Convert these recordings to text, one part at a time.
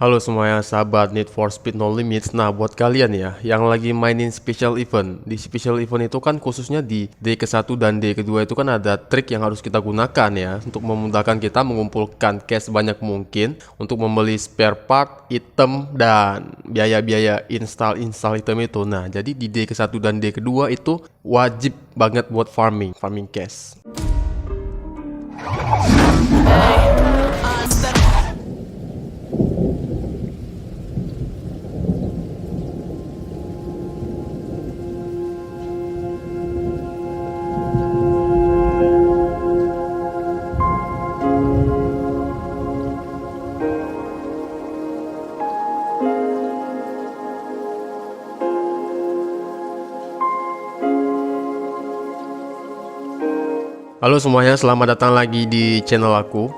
Halo semuanya sahabat Need for Speed No Limits. Nah buat kalian ya yang lagi mainin special event, di special event itu kan khususnya di day ke-1 dan day kedua itu kan ada trik yang harus kita gunakan ya untuk memudahkan kita mengumpulkan cash sebanyak mungkin untuk membeli spare part, item, dan biaya-biaya install item itu. Nah jadi di day ke-1 dan day kedua itu wajib banget buat farming cash. Halo semuanya, selamat datang lagi di channel aku,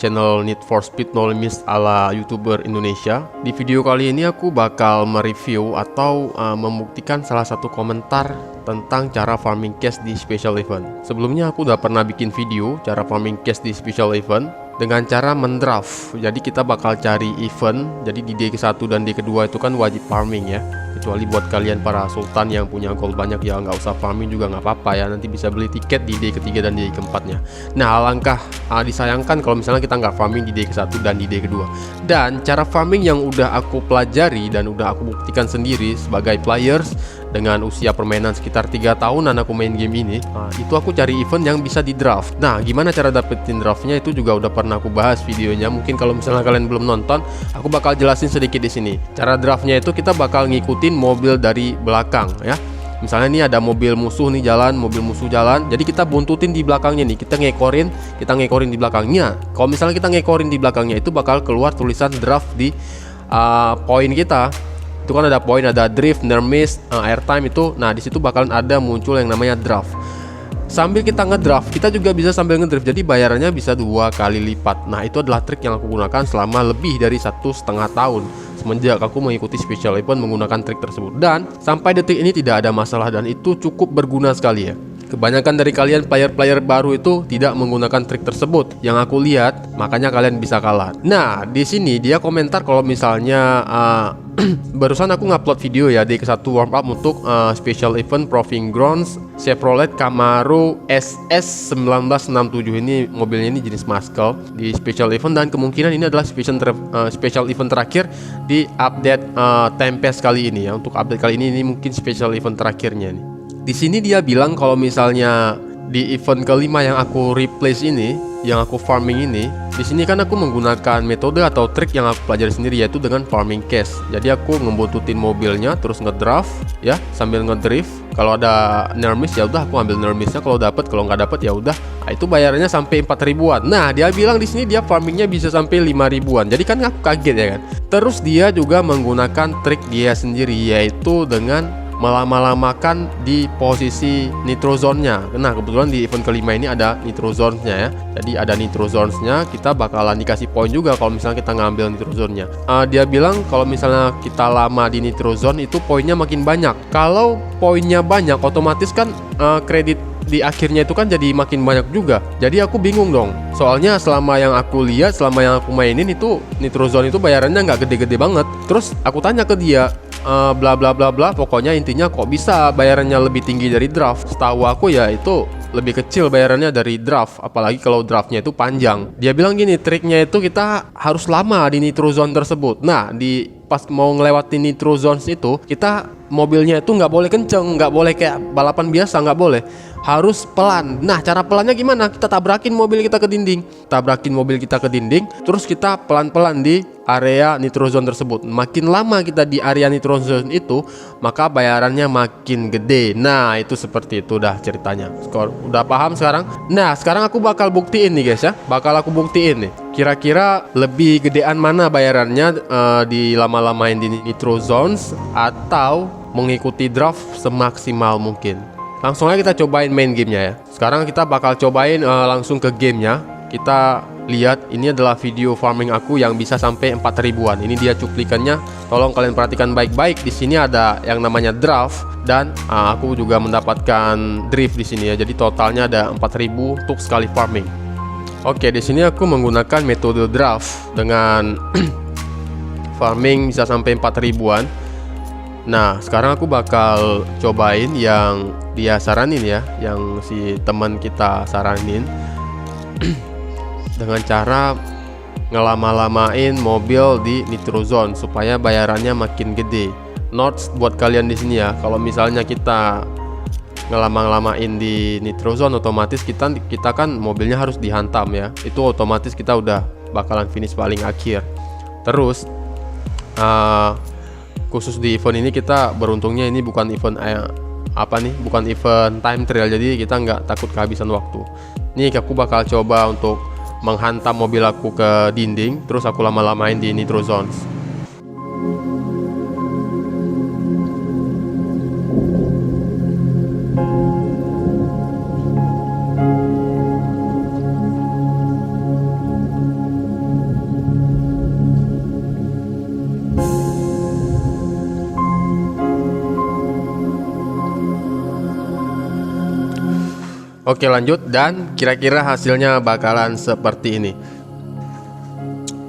channel Need for Speed No Limits ala YouTuber Indonesia. Di video kali ini aku bakal mereview atau membuktikan salah satu komentar tentang cara farming cash di special event. Sebelumnya aku udah pernah bikin video cara farming cash di special event dengan cara mendraft. Jadi kita bakal cari event, jadi di day ke-1 dan day kedua itu kan wajib farming ya. Kecuali buat kalian para sultan yang punya gold banyak ya nggak usah farming juga nggak apa-apa ya, nanti bisa beli tiket di day ketiga dan day keempatnya. Nah alangkah disayangkan kalau misalnya kita nggak farming di day ke-1 dan di day kedua. Dan cara farming yang udah aku pelajari dan udah aku buktikan sendiri sebagai players dengan usia permainan sekitar 3 tahunan aku main game ini, itu aku cari event yang bisa di draft. Nah gimana cara dapetin draftnya itu juga udah pernah aku bahas videonya. Mungkin kalau misalnya kalian belum nonton, aku bakal jelasin sedikit di sini. Cara draftnya itu kita bakal ngikutin mobil dari belakang ya. Misalnya ini ada mobil musuh nih jalan, mobil musuh jalan, jadi kita buntutin di belakangnya nih, kita ngekorin di belakangnya. Kalau misalnya kita ngekorin di belakangnya itu bakal keluar tulisan draft di poin kita. Itu kan ada poin, ada drift, near miss, airtime itu. Nah di situ bakalan ada muncul yang namanya draft. Sambil kita ngedraft, kita juga bisa sambil ngedrift. Jadi bayarannya bisa 2 kali lipat. Nah itu adalah trik yang aku gunakan selama lebih dari 1,5 tahun semenjak aku mengikuti special event menggunakan trik tersebut. Dan sampai detik ini tidak ada masalah dan itu cukup berguna sekali ya. Kebanyakan dari kalian player-player baru itu tidak menggunakan trik tersebut yang aku lihat, makanya kalian bisa kalah. Nah, di sini dia komentar kalau misalnya barusan aku ngupload video ya di ke-1 warm up untuk special event Proving Grounds Chevrolet Camaro SS 1967. Ini mobilnya ini jenis muscle di special event dan kemungkinan ini adalah special event terakhir di update Tempest kali ini ya. Untuk update kali ini mungkin special event terakhirnya nih. Di sini dia bilang kalau misalnya di event kelima yang aku replace ini, yang aku farming ini, di sini kan aku menggunakan metode atau trik yang aku pelajari sendiri yaitu dengan farming cash. Jadi aku ngebuntutin mobilnya terus ngedraft ya sambil ngedrift. Kalau ada near miss ya udah aku ambil near missnya, kalau dapat, kalau nggak dapat ya udah. Nah, itu bayarannya sampai 4 ribuan. Nah dia bilang di sini dia farmingnya bisa sampai 5 ribuan. Jadi kan aku kaget ya kan. Terus dia juga menggunakan trik dia sendiri yaitu dengan melama-lamakan di posisi nitro zone-nya. Nah kebetulan di event kelima ini ada nitro zone-nya ya. Jadi ada nitro zone-nya, kita bakalan dikasih poin juga kalau misalnya kita ngambil nitro zone-nya. Dia bilang kalau misalnya kita lama di nitro zone itu poinnya makin banyak. Kalau poinnya banyak otomatis kan kredit di akhirnya itu kan jadi makin banyak juga. Jadi aku bingung dong. Soalnya selama yang aku lihat, selama yang aku mainin itu nitro zone itu bayarannya nggak gede-gede banget. Terus aku tanya ke dia, bla bla bla bla, pokoknya intinya kok bisa bayarannya lebih tinggi dari draft. Setahu aku ya itu lebih kecil bayarannya dari draft, apalagi kalau draftnya itu panjang. Dia bilang gini, triknya itu kita harus lama di nitro zone tersebut. Nah di pas mau ngelewatin nitro zones itu kita mobilnya itu nggak boleh kenceng, nggak boleh kayak balapan biasa, nggak boleh, harus pelan. Nah cara pelannya gimana? Kita tabrakin mobil kita ke dinding, terus kita pelan-pelan di area nitro zone tersebut. Makin lama kita di area nitro zone itu, maka bayarannya makin gede. Nah itu seperti itu dah ceritanya. Udah paham sekarang? Nah sekarang aku bakal buktiin nih guys ya, nih kira-kira lebih gedean mana bayarannya di lama-lamain di nitro zones atau mengikuti draft semaksimal mungkin. Langsung aja kita cobain main gamenya ya. Sekarang kita bakal cobain langsung ke gamenya. Kita lihat ini adalah video farming aku yang bisa sampai 4 ribuan. Ini dia cuplikannya. Tolong kalian perhatikan baik-baik. Di sini ada yang namanya draft dan aku juga mendapatkan drift di sini ya. Jadi totalnya ada 4000 untuk sekali farming. Oke, di sini aku menggunakan metode draft dengan farming bisa sampai 4.000-an. Nah sekarang aku bakal cobain yang dia saranin ya, yang si teman kita saranin dengan cara ngelama-lamain mobil di Nitro Zone supaya bayarannya makin gede. Notes buat kalian di sini ya, kalau misalnya kita ngelama-lamain di Nitro Zone, otomatis kita kan mobilnya harus dihantam ya. Itu otomatis kita udah bakalan finish paling akhir. Terus khusus di event ini kita beruntungnya ini bukan event bukan event time trial, jadi kita nggak takut kehabisan waktu. Nih aku bakal coba untuk menghantam mobil aku ke dinding, terus aku lama-lamain di Nitro Zones. Oke lanjut, dan kira-kira hasilnya bakalan seperti ini.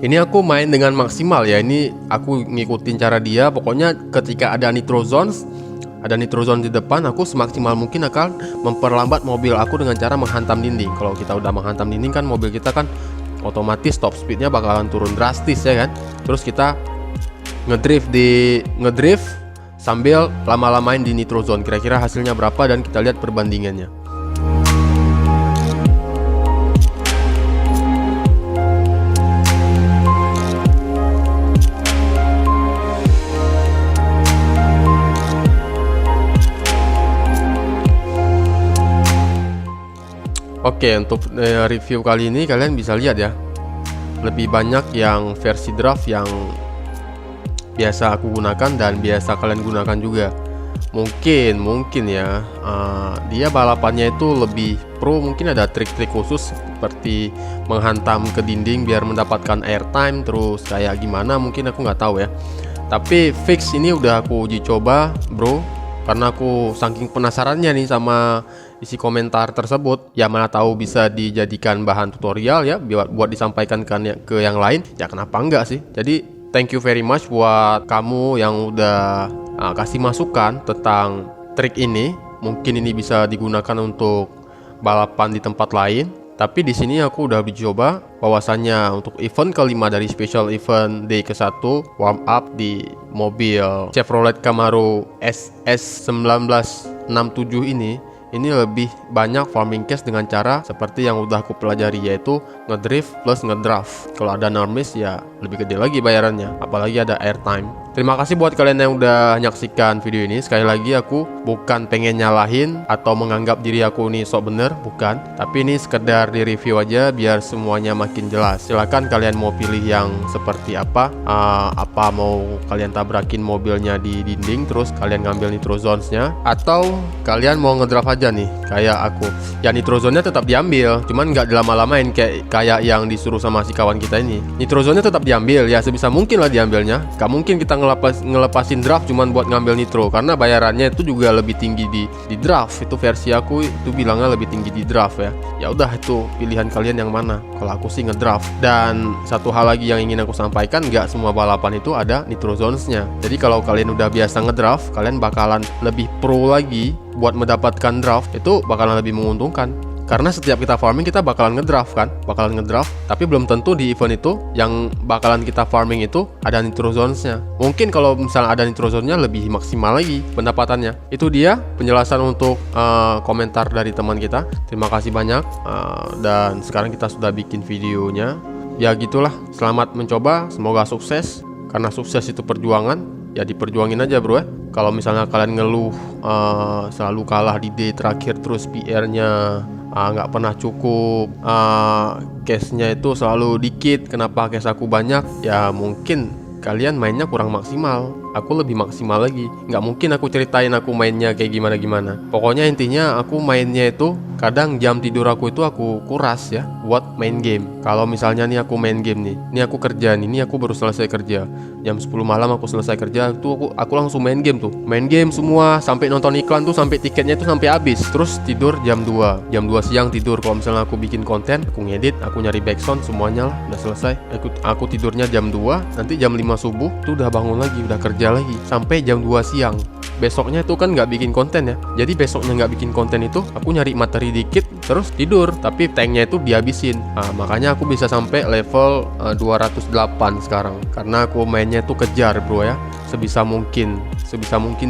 Ini aku main dengan maksimal ya, ini aku ngikutin cara dia. Pokoknya ketika ada Nitro Zones di depan, aku semaksimal mungkin akan memperlambat mobil aku dengan cara menghantam dinding. Kalau kita udah menghantam dinding kan mobil kita kan otomatis top speednya bakalan turun drastis ya kan. Terus kita ngedrift sambil lama-lamain di Nitro Zone. Kira-kira hasilnya berapa dan kita lihat perbandingannya. Oke, untuk review kali ini kalian bisa lihat ya, lebih banyak yang versi draft yang biasa aku gunakan dan biasa kalian gunakan juga. Mungkin ya dia balapannya itu lebih pro, mungkin ada trik-trik khusus seperti menghantam ke dinding biar mendapatkan airtime, terus kayak gimana mungkin aku nggak tahu ya. Tapi fix ini udah aku uji coba bro, karena aku saking penasarannya nih sama isi komentar tersebut. Ya mana tahu bisa dijadikan bahan tutorial ya, buat disampaikan ke yang lain. Ya kenapa enggak sih. Jadi thank you very much buat kamu yang udah kasih masukan tentang trik ini. Mungkin ini bisa digunakan untuk balapan di tempat lain. Tapi di sini aku udah dicoba bahwasannya untuk event kelima dari special event day ke-1 warm up di mobil Chevrolet Camaro SS 1967 ini lebih banyak farming case dengan cara seperti yang udah aku pelajari, yaitu ngedrift plus ngedraft. Kalau ada normis ya lebih gede lagi bayarannya, apalagi ada airtime. Terima kasih buat kalian yang udah nyaksikan video ini. Sekali lagi aku bukan pengen nyalahin atau menganggap diri aku nih sok bener, bukan. Tapi ini sekedar di review aja biar semuanya makin jelas. Silahkan kalian mau pilih yang seperti apa. Apa mau kalian tabrakin mobilnya di dinding terus kalian ngambil Nitro Zones-nya, atau kalian mau ngedraft aja nih kayak aku. Ya Nitro Zone-nya tetap diambil, cuman nggak dilama-lamain kayak yang disuruh sama si kawan kita ini. Nitro Zone-nya tetap diambil ya, sebisa mungkin lah diambilnya. Gak mungkin kita ngelepasin draft cuman buat ngambil nitro, karena bayarannya itu juga lebih tinggi di draft. Itu versi aku itu bilangnya lebih tinggi di draft ya. Ya udah, itu pilihan kalian yang mana. Kalau aku sih ngedraft. Dan satu hal lagi yang ingin aku sampaikan, nggak semua balapan itu ada Nitro Zones-nya. Jadi kalau kalian udah biasa ngedraft, kalian bakalan lebih pro lagi buat mendapatkan draft. Itu bakalan lebih menguntungkan. Karena setiap kita farming kita bakalan ngedraft kan, tapi belum tentu di event itu yang bakalan kita farming itu ada Nitro Zones-nya. Mungkin kalau misalnya ada Nitro Zones-nya lebih maksimal lagi pendapatannya. Itu dia penjelasan untuk komentar dari teman kita. Terima kasih banyak, dan sekarang kita sudah bikin videonya. Ya gitulah, selamat mencoba, semoga sukses. Karena sukses itu perjuangan, ya diperjuangin aja bro ya. Kalau misalnya kalian ngeluh selalu kalah di day terakhir, terus PR-nya nggak pernah cukup, case-nya itu selalu dikit, kenapa case aku banyak, ya mungkin kalian mainnya kurang maksimal. aku lebih maksimal lagi. Nggak mungkin aku ceritain aku mainnya kayak gimana-gimana. Pokoknya intinya aku mainnya itu kadang jam tidur aku itu aku kuras ya buat main game. Kalau misalnya nih aku main game nih, ini aku kerja nih, ini aku baru selesai kerja. Jam 10 malam aku selesai kerja tuh aku langsung main game tuh. Main game semua sampai nonton iklan tuh, sampai tiketnya tuh sampai habis. Terus tidur jam 2. Jam 2 siang tidur. Kalau misalnya aku bikin konten, aku ngedit, aku nyari backsound semuanya lah udah selesai. Aku tidurnya jam 2, nanti jam 5 subuh tuh udah bangun lagi, udah kerja lagi sampai jam 2 siang. Besoknya itu kan nggak bikin konten ya, jadi besoknya nggak bikin konten itu aku nyari materi dikit terus tidur, tapi tanknya itu dihabisin. Nah, makanya aku bisa sampai level 208 sekarang karena aku mainnya itu kejar bro ya, sebisa mungkin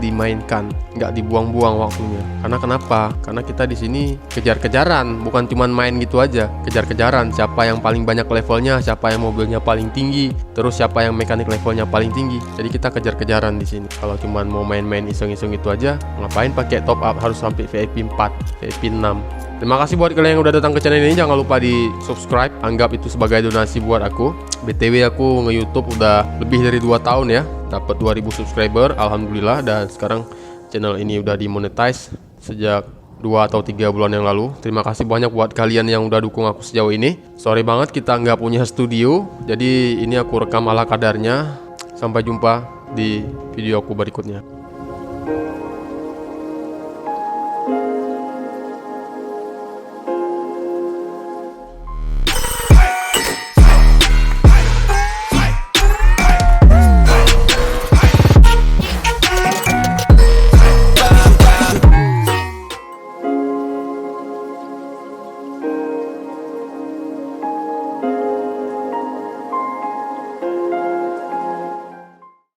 dimainkan, nggak dibuang-buang waktunya. Karena kenapa? Karena kita di sini kejar-kejaran, bukan cuman main gitu aja, kejar-kejaran siapa yang paling banyak levelnya, siapa yang mobilnya paling tinggi, terus siapa yang mekanik levelnya paling tinggi. Jadi kita kejar-kejaran di sini. Kalau cuman mau main-main iseng-iseng itu aja, ngapain pakai top up harus sampai VIP 4, VIP 6. Terima kasih buat kalian yang udah datang ke channel ini. Jangan lupa di subscribe, anggap itu sebagai donasi buat aku. BTW aku nge-YouTube udah lebih dari 2 tahun ya, dapat 2000 subscriber alhamdulillah, dan sekarang channel ini udah dimonetize sejak 2 atau 3 bulan yang lalu. Terima kasih banyak buat kalian yang udah dukung aku sejauh ini. Sorry banget kita nggak punya studio, jadi ini aku rekam ala kadarnya. Sampai jumpa di video aku berikutnya.